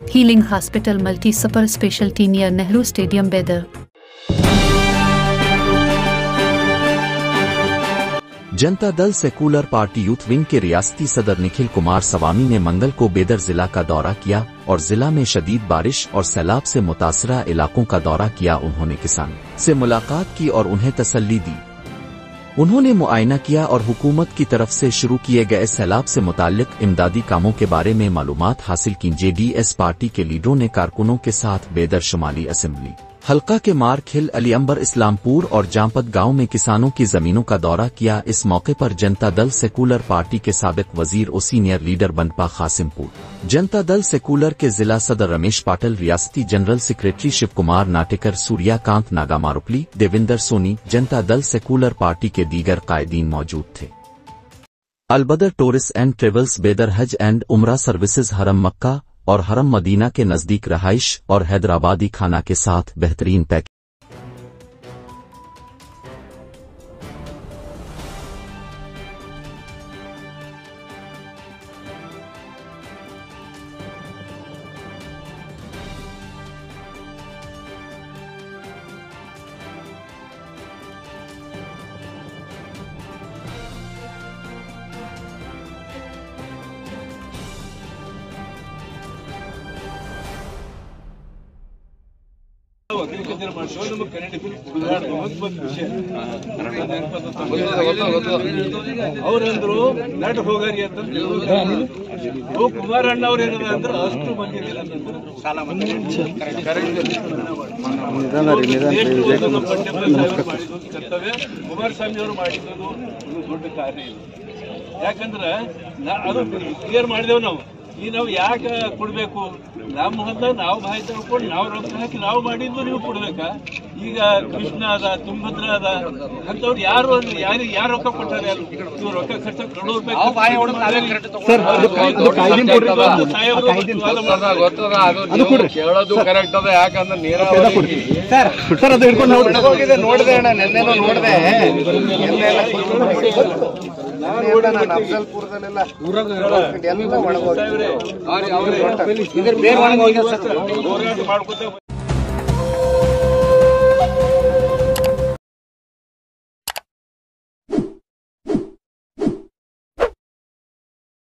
Healing Hospital Multi Super Specialty near Nehru Stadium, Bedar. Janata Dal secular party youth wing के रियासती सदर निखिल कुमार स्वामी ने मंगल को बेदर जिला का दौरा किया और जिला में शदीद बारिश और सैलाब से मुतासरा इलाकों का दौरा किया। उन्होंने किसानों से मुलाकात की और उन्हें तसल्ली दी। उन्होंने मुआयना किया और हुकूमत की तरफ से शुरू किए गए सैलाब से मुताल्लिक इमदादी कामों के बारे में मालूमात हासिल की। जेडीएस पार्टी के लीडरों ने कारकुनों के साथ बेदर शुमाली असेंबली हल्का के मारखिल, अली अंबर, इस्लामपुर और जामपत गांव में किसानों की जमीनों का दौरा किया। इस मौके पर जनता दल सेकुलर पार्टी के साबिक वजीर और senior leader बनपा Kasimpur, Janata Dal secular के जिला सदर रमेश पाटिल, रियासती general secretary Shiv Kumar Natekar, Suryakant नागामारुपली, Devinder Soni, Janata Dal secular party के दीगर कायदीन मौजूद थे। अलबदर टूरिस्ट एंड ट्रेवल्स बेदर हज एंड उमरा सर्विसेज हरम मक्का और हरम मदीना के नजदीक रहाइश और हैदराबादी खाना के साथ बेहतरीन पैकेज। ಅವರಂದ್ರು ನಟ ಹೋಗಾರಿ ಅಂತ ಕುಮಾರಣ್ಣ ಅವ್ರು ಏನದ ಅಂದ್ರೆ ಅಷ್ಟು ಬಂದಿಲ್ಲ ಕರ್ತವ್ಯ ಕುಮಾರಸ್ವಾಮಿ ಅವರು ಮಾಡಿದ್ದು ದೊಡ್ಡ ಕಾರ್ಯ ಇಲ್ಲ। ಯಾಕಂದ್ರೆ ಅದು ಕ್ಲಿಯರ್ ಮಾಡಿದೆವು ನಾವು। ಈ ನಾವು ಯಾಕೆ ಕೊಡ್ಬೇಕು? ನಮ್ಮ ಹೊಲ ನಾವು ಬಾಯಿ ತಗೊಂಡು ನಾವು ರೊಕ್ಕ ಹಾಕಿ ನಾವು ಮಾಡಿದ್ದು ನೀವು ಕೊಡ್ಬೇಕಾ? ಈಗ ಕೃಷ್ಣ ಅದ, ತುಂಗಭದ್ರ ಅದ ಅಂತವ್ರು ಯಾರು ರೊಕ್ಕ ಕೊಟ್ಟಾರೆ? ನೀವು ರೊಕ್ಕ ಖರ್ಚ ಕೇಳೋದು ಕರೆಕ್ಟ್ ಅದ। ಯಾಕಂದ್ರೆ ನೀರಾವರಿ ನೋಡಿದೆ ಅಣ್ಣ, ನೆನ್ನೆನೂ ನೋಡಿದೆ। ಅಫ್ಜಲ್ಪುರದಲ್ಲೆಲ್ಲ ಎಲ್ಲ ಒಣಗೋಗಿ